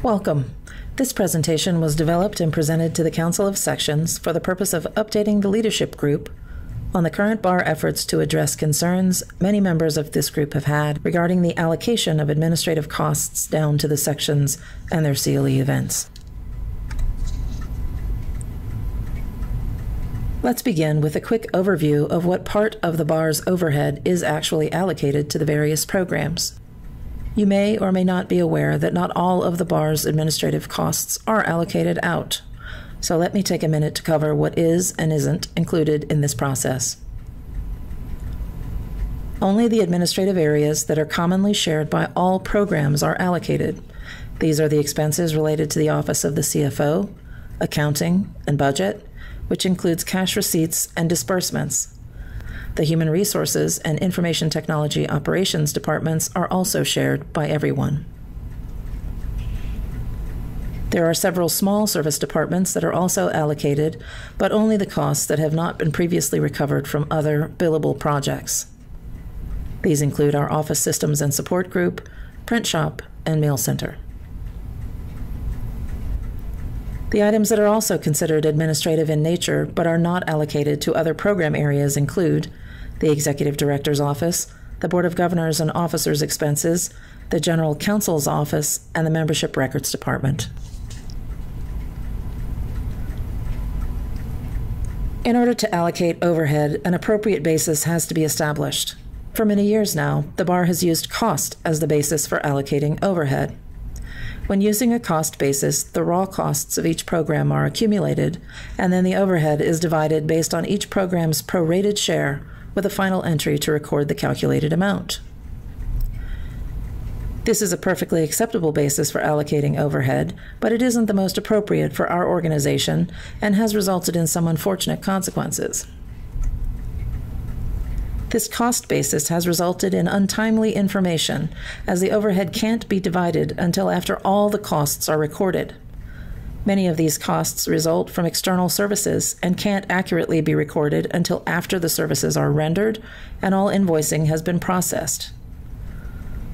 Welcome. This presentation was developed and presented to the Council of Sections for the purpose of updating the leadership group on the current bar efforts to address concerns many members of this group have had regarding the allocation of administrative costs down to the sections and their CLE events. Let's begin with a quick overview of what part of the bar's overhead is actually allocated to the various programs. You may or may not be aware that not all of the bar's administrative costs are allocated out. So let me take a minute to cover what is and isn't included in this process. Only the administrative areas that are commonly shared by all programs are allocated. These are the expenses related to the Office of the CFO, accounting, and budget, which includes cash receipts and disbursements. The Human Resources and Information Technology Operations departments are also shared by everyone. There are several small service departments that are also allocated, but only the costs that have not been previously recovered from other billable projects. These include our Office Systems and Support Group, Print Shop, and Mail Center. The items that are also considered administrative in nature but are not allocated to other program areas include the Executive Director's Office, the Board of Governors and Officers' expenses, the General Counsel's Office, and the Membership Records Department. In order to allocate overhead, an appropriate basis has to be established. For many years now, the bar has used cost as the basis for allocating overhead. When using a cost basis, the raw costs of each program are accumulated, and then the overhead is divided based on each program's prorated share, with a final entry to record the calculated amount. This is a perfectly acceptable basis for allocating overhead, but it isn't the most appropriate for our organization and has resulted in some unfortunate consequences. This cost basis has resulted in untimely information, as the overhead can't be divided until after all the costs are recorded. Many of these costs result from external services and can't accurately be recorded until after the services are rendered and all invoicing has been processed.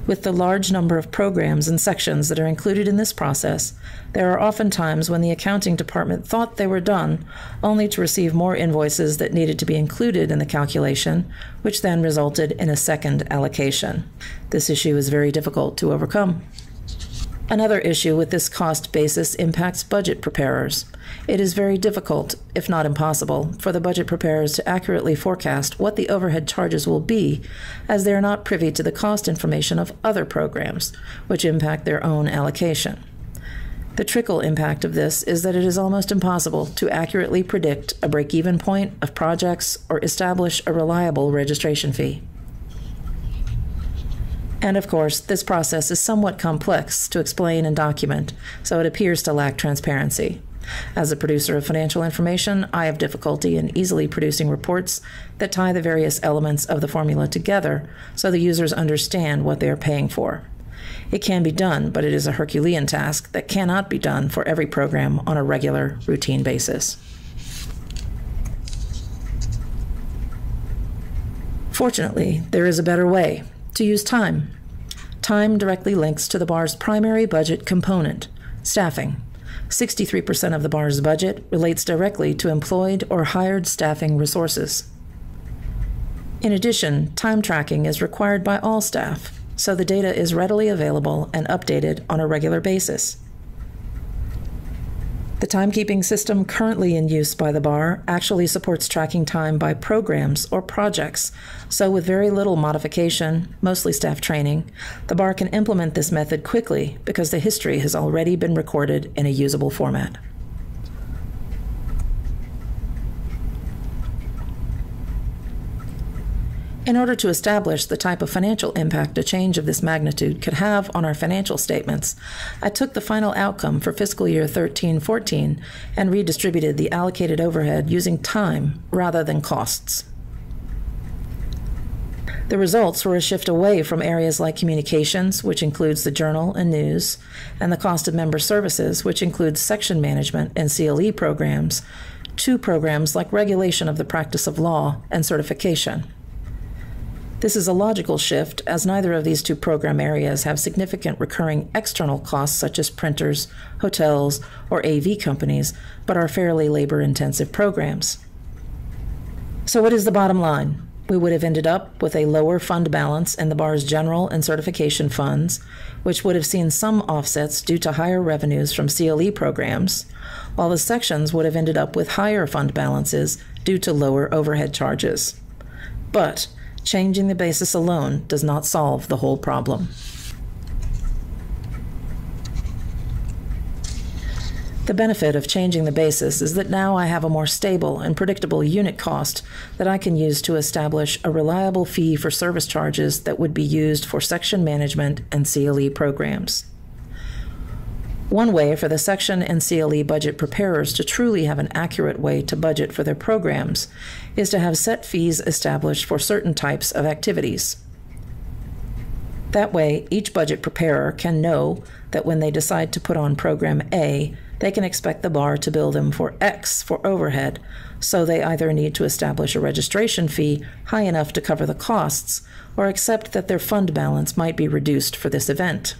With the large number of programs and sections that are included in this process, there are often times when the accounting department thought they were done, only to receive more invoices that needed to be included in the calculation, which then resulted in a second allocation. This issue is very difficult to overcome. Another issue with this cost basis impacts budget preparers. It is very difficult, if not impossible, for the budget preparers to accurately forecast what the overhead charges will be, as they are not privy to the cost information of other programs, which impact their own allocation. The trickle impact of this is that it is almost impossible to accurately predict a break-even point of projects or establish a reliable registration fee. And of course, this process is somewhat complex to explain and document, so it appears to lack transparency. As a producer of financial information, I have difficulty in easily producing reports that tie the various elements of the formula together so the users understand what they are paying for. It can be done, but it is a Herculean task that cannot be done for every program on a regular, routine basis. Fortunately, there is a better way. To use time. Time directly links to the bar's primary budget component, staffing. 63% of the bar's budget relates directly to employed or hired staffing resources. In addition, time tracking is required by all staff, so the data is readily available and updated on a regular basis. The timekeeping system currently in use by the bar actually supports tracking time by programs or projects, so with very little modification, mostly staff training, the bar can implement this method quickly because the history has already been recorded in a usable format. In order to establish the type of financial impact a change of this magnitude could have on our financial statements, I took the final outcome for fiscal year 13-14 and redistributed the allocated overhead using time rather than costs. The results were a shift away from areas like communications, which includes the journal and news, and the cost of member services, which includes section management and CLE programs, to programs like regulation of the practice of law and certification. This is a logical shift, as neither of these two program areas have significant recurring external costs such as printers, hotels, or AV companies, but are fairly labor-intensive programs. So what is the bottom line? We would have ended up with a lower fund balance in the bar's general and certification funds, which would have seen some offsets due to higher revenues from CLE programs, while the sections would have ended up with higher fund balances due to lower overhead charges. But changing the basis alone does not solve the whole problem. The benefit of changing the basis is that now I have a more stable and predictable unit cost that I can use to establish a reliable fee for service charges that would be used for section management and CLE programs. One way for the section and CLE budget preparers to truly have an accurate way to budget for their programs is to have set fees established for certain types of activities. That way, each budget preparer can know that when they decide to put on program A, they can expect the bar to bill them for X for overhead, so they either need to establish a registration fee high enough to cover the costs or accept that their fund balance might be reduced for this event.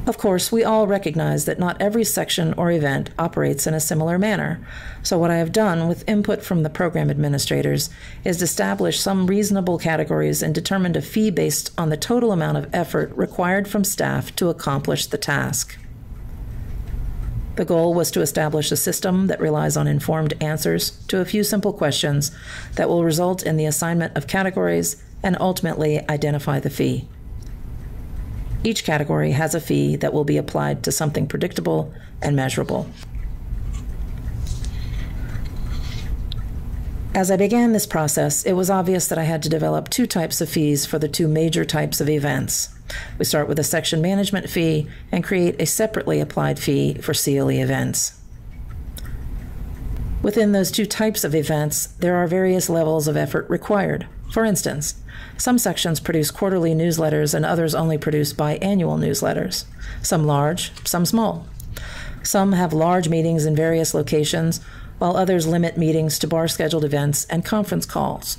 Of course, we all recognize that not every section or event operates in a similar manner, so what I have done with input from the program administrators is establish some reasonable categories and determined a fee based on the total amount of effort required from staff to accomplish the task. The goal was to establish a system that relies on informed answers to a few simple questions that will result in the assignment of categories and ultimately identify the fee. Each category has a fee that will be applied to something predictable and measurable. As I began this process, it was obvious that I had to develop two types of fees for the two major types of events. We start with a section management fee and create a separately applied fee for CLE events. Within those two types of events, there are various levels of effort required. For instance, some sections produce quarterly newsletters and others only produce biannual newsletters, some large, some small. Some have large meetings in various locations, while others limit meetings to bar-scheduled events and conference calls.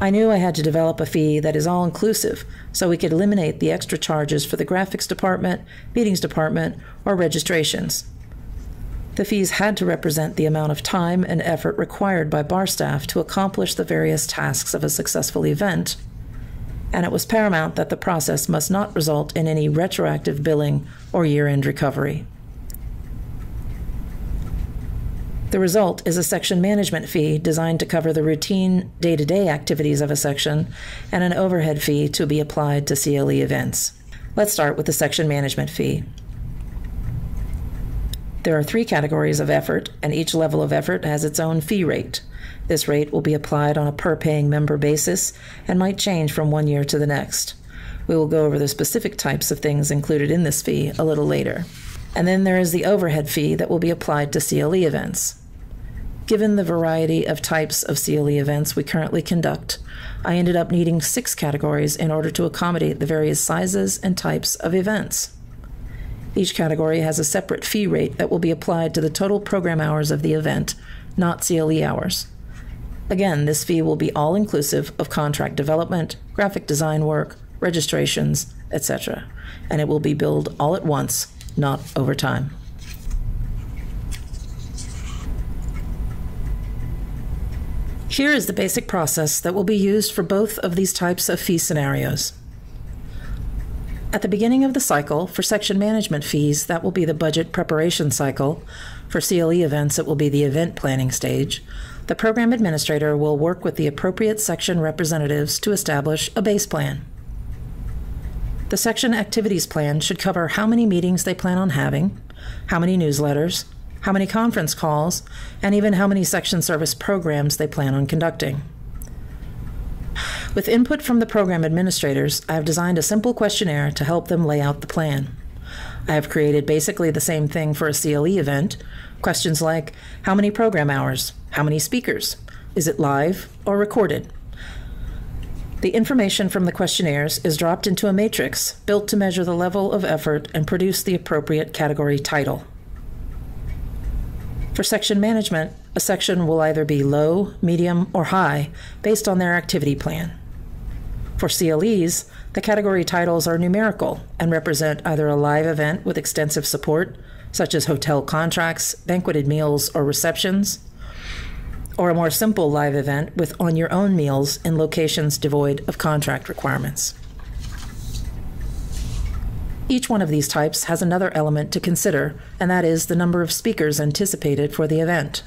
I knew I had to develop a fee that is all-inclusive so we could eliminate the extra charges for the graphics department, meetings department, or registrations. The fees had to represent the amount of time and effort required by bar staff to accomplish the various tasks of a successful event, and it was paramount that the process must not result in any retroactive billing or year-end recovery. The result is a section management fee designed to cover the routine day-to-day activities of a section and an overhead fee to be applied to CLE events. Let's start with the section management fee. There are 3 categories of effort, and each level of effort has its own fee rate. This rate will be applied on a per-paying member basis and might change from one year to the next. We will go over the specific types of things included in this fee a little later. And then there is the overhead fee that will be applied to CLE events. Given the variety of types of CLE events we currently conduct, I ended up needing 6 categories in order to accommodate the various sizes and types of events. Each category has a separate fee rate that will be applied to the total program hours of the event, not CLE hours. Again, this fee will be all-inclusive of contract development, graphic design work, registrations, etc., and it will be billed all at once, not over time. Here is the basic process that will be used for both of these types of fee scenarios. At the beginning of the cycle, for section management fees, that will be the budget preparation cycle. For CLE events, it will be the event planning stage. The program administrator will work with the appropriate section representatives to establish a base plan. The section activities plan should cover how many meetings they plan on having, how many newsletters, how many conference calls, and even how many section service programs they plan on conducting. With input from the program administrators, I have designed a simple questionnaire to help them lay out the plan. I have created basically the same thing for a CLE event. Questions like, how many program hours? How many speakers? Is it live or recorded? The information from the questionnaires is dropped into a matrix built to measure the level of effort and produce the appropriate category title. For section management, A section will either be low, medium, or high based on their activity plan. For CLEs, the category titles are numerical and represent either a live event with extensive support, such as hotel contracts, banqueted meals, or receptions, or a more simple live event with on-your-own meals in locations devoid of contract requirements. Each one of these types has another element to consider, and that is the number of speakers anticipated for the event.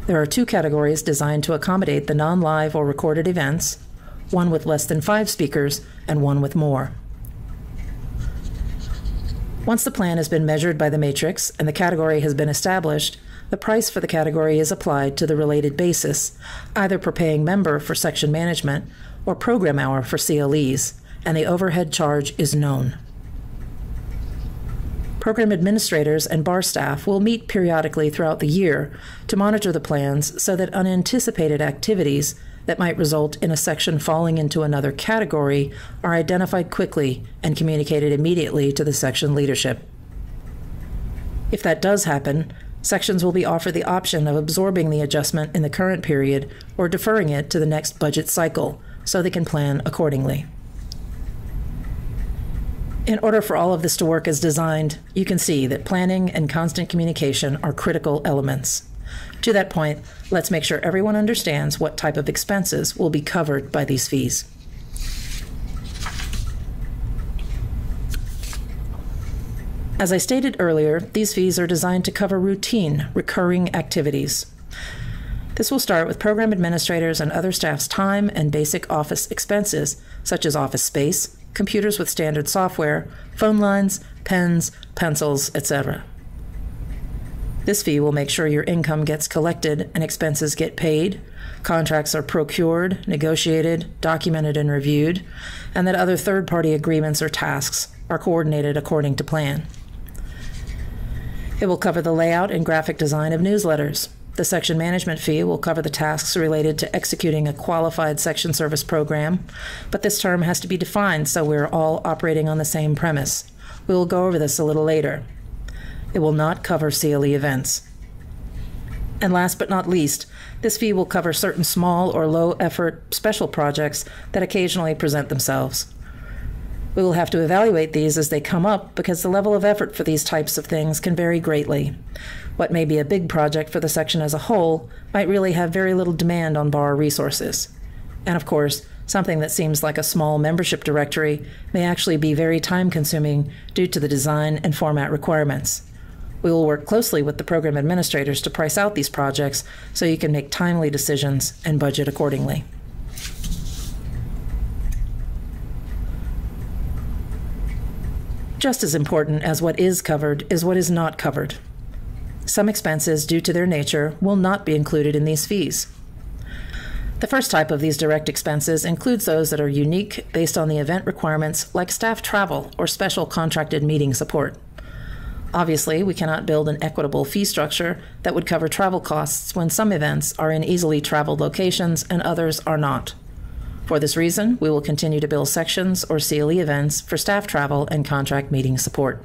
There are two categories designed to accommodate the non-live or recorded events, one with less than 5 speakers and one with more. Once the plan has been measured by the matrix and the category has been established, the price for the category is applied to the related basis, either per paying member for section management or program hour for CLEs, and the overhead charge is known. Program administrators and bar staff will meet periodically throughout the year to monitor the plans so that unanticipated activities that might result in a section falling into another category are identified quickly and communicated immediately to the section leadership. If that does happen, sections will be offered the option of absorbing the adjustment in the current period or deferring it to the next budget cycle so they can plan accordingly. In order for all of this to work as designed, you can see that planning and constant communication are critical elements. To that point, let's make sure everyone understands what type of expenses will be covered by these fees. As I stated earlier, these fees are designed to cover routine, recurring activities. This will start with program administrators and other staff's time and basic office expenses, such as office space, computers with standard software, phone lines, pens, pencils, etc. This fee will make sure your income gets collected and expenses get paid, contracts are procured, negotiated, documented, and reviewed, and that other third-party agreements or tasks are coordinated according to plan. It will cover the layout and graphic design of newsletters. The section management fee will cover the tasks related to executing a qualified section service program, but this term has to be defined so we're all operating on the same premise. We will go over this a little later. It will not cover CLE events. And last but not least, this fee will cover certain small or low-effort special projects that occasionally present themselves. We will have to evaluate these as they come up because the level of effort for these types of things can vary greatly. What may be a big project for the section as a whole might really have very little demand on bar resources. And of course, something that seems like a small membership directory may actually be very time-consuming due to the design and format requirements. We will work closely with the program administrators to price out these projects so you can make timely decisions and budget accordingly. Just as important as what is covered is what is not covered. Some expenses, due to their nature, will not be included in these fees. The first type of these direct expenses includes those that are unique based on the event requirements, like staff travel or special contracted meeting support. Obviously, we cannot build an equitable fee structure that would cover travel costs when some events are in easily traveled locations and others are not. For this reason, we will continue to bill sections or CLE events for staff travel and contract meeting support.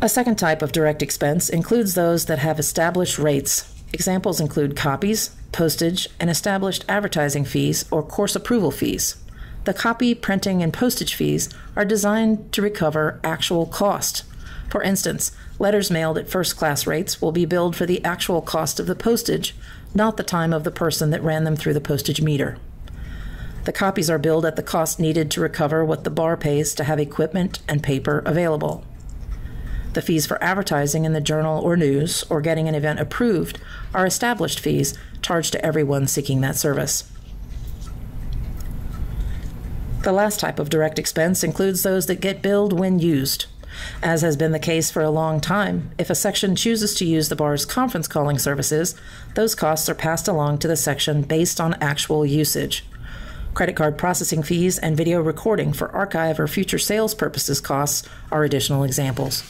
A second type of direct expense includes those that have established rates. Examples include copies, postage, and established advertising fees or course approval fees. The copy, printing, and postage fees are designed to recover actual cost. For instance, letters mailed at first-class rates will be billed for the actual cost of the postage, not the time of the person that ran them through the postage meter. The copies are billed at the cost needed to recover what the bar pays to have equipment and paper available. The fees for advertising in the journal or news or getting an event approved are established fees charged to everyone seeking that service. The last type of direct expense includes those that get billed when used. As has been the case for a long time, if a section chooses to use the bar's conference calling services, those costs are passed along to the section based on actual usage. Credit card processing fees and video recording for archive or future sales purposes costs are additional examples.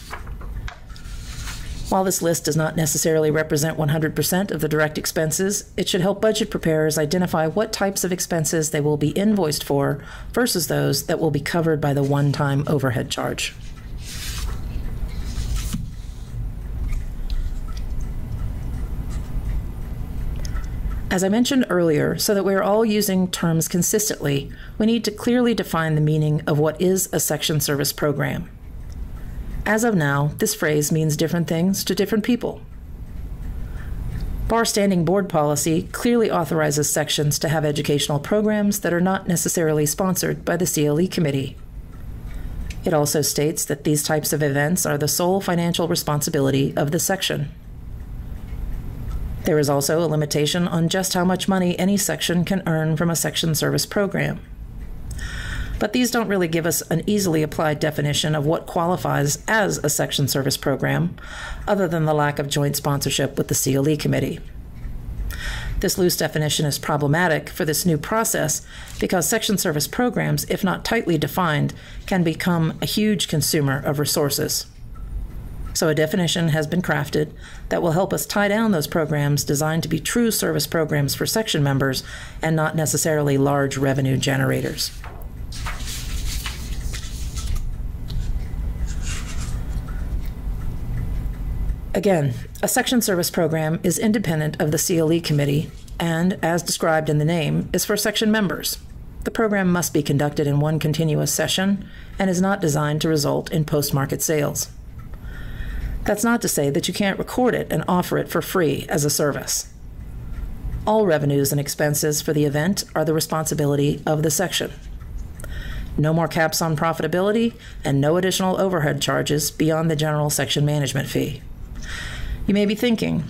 While this list does not necessarily represent 100% of the direct expenses, it should help budget preparers identify what types of expenses they will be invoiced for versus those that will be covered by the one-time overhead charge. As I mentioned earlier, so that we are all using terms consistently, we need to clearly define the meaning of what is a section service program. As of now, this phrase means different things to different people. Bar Standing Board policy clearly authorizes sections to have educational programs that are not necessarily sponsored by the CLE committee. It also states that these types of events are the sole financial responsibility of the section. There is also a limitation on just how much money any section can earn from a section service program. But these don't really give us an easily applied definition of what qualifies as a section service program, other than the lack of joint sponsorship with the CLE committee. This loose definition is problematic for this new process because section service programs, if not tightly defined, can become a huge consumer of resources. So a definition has been crafted that will help us tie down those programs designed to be true service programs for section members and not necessarily large revenue generators. Again, a section service program is independent of the CLE committee and, as described in the name, is for section members. The program must be conducted in one continuous session and is not designed to result in post-market sales. That's not to say that you can't record it and offer it for free as a service. All revenues and expenses for the event are the responsibility of the section. No more caps on profitability and no additional overhead charges beyond the general section management fee. You may be thinking,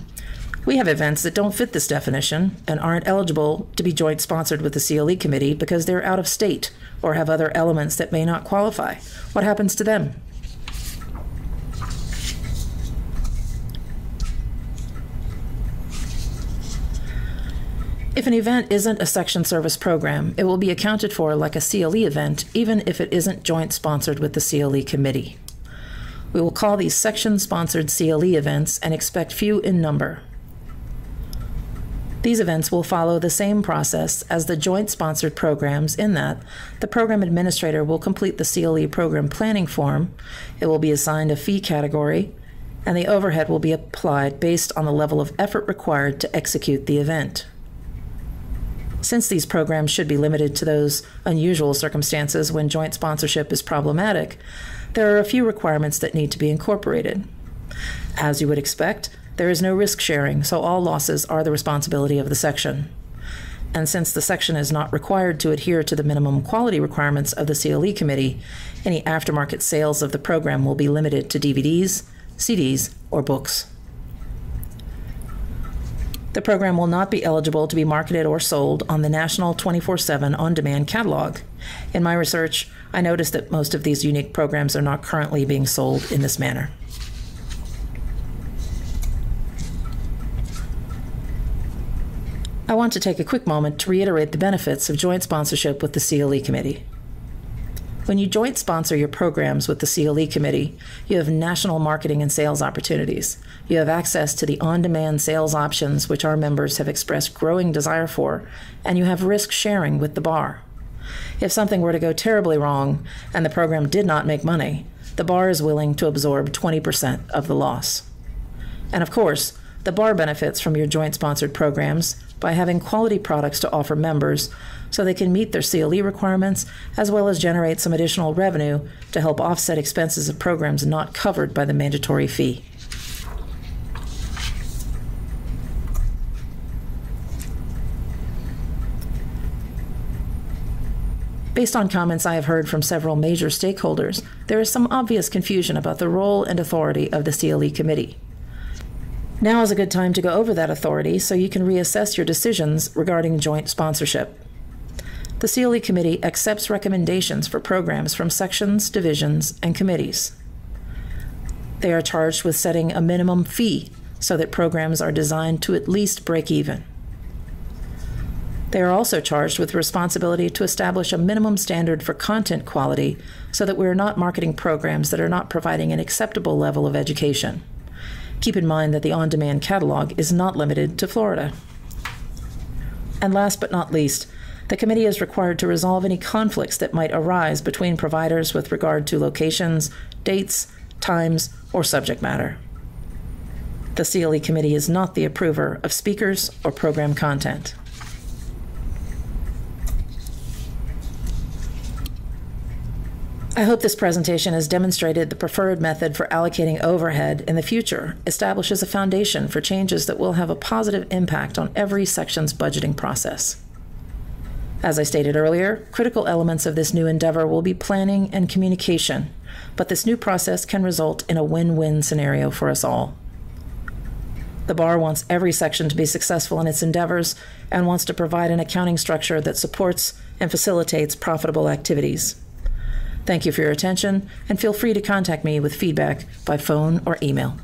we have events that don't fit this definition and aren't eligible to be joint sponsored with the CLE committee because they're out of state or have other elements that may not qualify. What happens to them? If an event isn't a section service program, it will be accounted for like a CLE event, even if it isn't joint sponsored with the CLE committee. We will call these section-sponsored CLE events and expect few in number. These events will follow the same process as the joint-sponsored programs in that the program administrator will complete the CLE program planning form, it will be assigned a fee category, and the overhead will be applied based on the level of effort required to execute the event. Since these programs should be limited to those unusual circumstances when joint sponsorship is problematic, there are a few requirements that need to be incorporated. As you would expect, there is no risk sharing, so all losses are the responsibility of the section. And since the section is not required to adhere to the minimum quality requirements of the CLE committee, any aftermarket sales of the program will be limited to DVDs, CDs, or books. The program will not be eligible to be marketed or sold on the National 24/7 on-demand catalog. In my research, I noticed that most of these unique programs are not currently being sold in this manner. I want to take a quick moment to reiterate the benefits of joint sponsorship with the CLE committee. When you joint sponsor your programs with the CLE committee, you have national marketing and sales opportunities. You have access to the on-demand sales options which our members have expressed growing desire for, and you have risk sharing with the bar. If something were to go terribly wrong and the program did not make money, the bar is willing to absorb 20% of the loss. And of course, the bar benefits from your joint sponsored programs by having quality products to offer members so they can meet their CLE requirements as well as generate some additional revenue to help offset expenses of programs not covered by the mandatory fee. Based on comments I have heard from several major stakeholders, there is some obvious confusion about the role and authority of the CLE committee. Now is a good time to go over that authority so you can reassess your decisions regarding joint sponsorship. The CLE committee accepts recommendations for programs from sections, divisions, and committees. They are charged with setting a minimum fee so that programs are designed to at least break even. They are also charged with the responsibility to establish a minimum standard for content quality so that we are not marketing programs that are not providing an acceptable level of education. Keep in mind that the on-demand catalog is not limited to Florida. And last but not least, the committee is required to resolve any conflicts that might arise between providers with regard to locations, dates, times, or subject matter. The CLE committee is not the approver of speakers or program content. I hope this presentation has demonstrated the preferred method for allocating overhead in the future establishes a foundation for changes that will have a positive impact on every section's budgeting process. As I stated earlier, critical elements of this new endeavor will be planning and communication, but this new process can result in a win-win scenario for us all. The Bar wants every section to be successful in its endeavors and wants to provide an accounting structure that supports and facilitates profitable activities. Thank you for your attention, and feel free to contact me with feedback by phone or email.